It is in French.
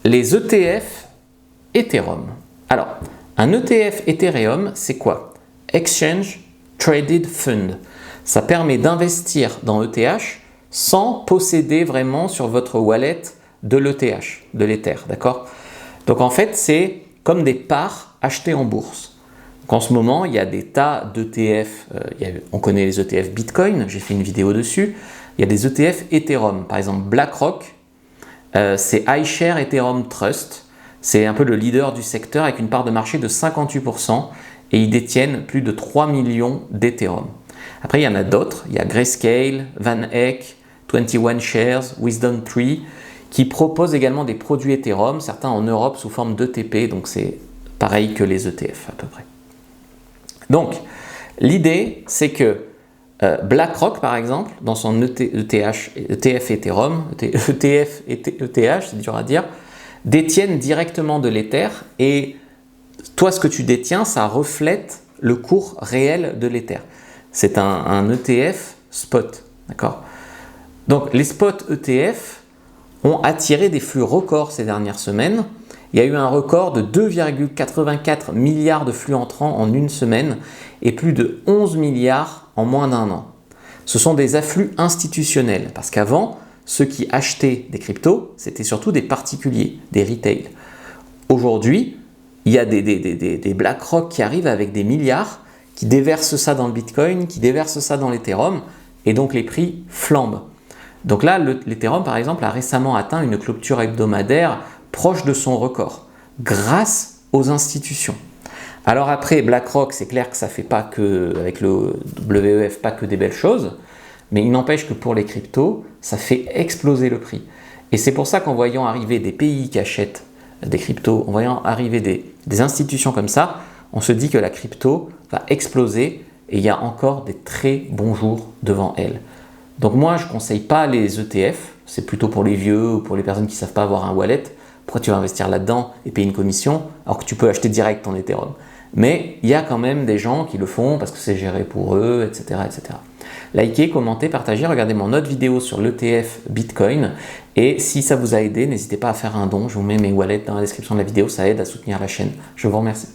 les ETF Ethereum. Alors, un ETF Ethereum, c'est quoi? Exchange Traded Fund. Ça permet d'investir dans ETH sans posséder vraiment sur votre wallet de l'ETH, de l'Ether, d'accord? Donc en fait, c'est comme des parts achetées en bourse. Donc en ce moment, il y a des tas d'ETF, on connaît les ETF Bitcoin, j'ai fait une vidéo dessus. Il y a des ETF Ethereum, par exemple BlackRock, c'est iShares Ethereum Trust. C'est un peu le leader du secteur avec une part de marché de 58% et ils détiennent plus de 3 millions d'Ethereum. Après, il y en a d'autres. Il y a Grayscale, Van Eck, 21 Shares, Wisdom Tree qui proposent également des produits Ethereum, certains en Europe sous forme d'ETP, donc c'est pareil que les ETF à peu près. Donc, l'idée, c'est que BlackRock, par exemple, dans son ETF Ethereum, ETH, c'est dur à dire, détiennent directement de l'Ether et toi, ce que tu détiens, ça reflète le cours réel de l'Ether. C'est un ETF spot, d'accord? Donc, les spots ETF ont attiré des flux records ces dernières semaines. Il y a eu un record de 2,84 milliards de flux entrants en une semaine et plus de 11 milliards en moins d'un an. Ce sont des afflux institutionnels parce qu'avant, ceux qui achetaient des cryptos, c'était surtout des particuliers, des retail. Aujourd'hui, il y a des BlackRock qui arrivent avec des milliards, qui déversent ça dans le Bitcoin, qui déversent ça dans l'Ethereum et donc les prix flambent. Donc là, l'Ethereum, par exemple, a récemment atteint une clôture hebdomadaire proche de son record, grâce aux institutions. Alors après, BlackRock, c'est clair que ça ne fait pas que, avec le WEF, pas que des belles choses, mais il n'empêche que pour les cryptos, ça fait exploser le prix. Et c'est pour ça qu'en voyant arriver des pays qui achètent des cryptos, en voyant arriver des institutions comme ça, on se dit que la crypto va exploser et il y a encore des très bons jours devant elle. Donc moi, je ne conseille pas les ETF, c'est plutôt pour les vieux ou pour les personnes qui ne savent pas avoir un wallet. Pourquoi tu vas investir là-dedans et payer une commission alors que tu peux acheter direct ton Ethereum? Mais il y a quand même des gens qui le font parce que c'est géré pour eux, etc., etc. Likez, commentez, partagez, regardez mon autre vidéo sur l'ETF Bitcoin. Et si ça vous a aidé, n'hésitez pas à faire un don. Je vous mets mes wallets dans la description de la vidéo, ça aide à soutenir la chaîne. Je vous remercie.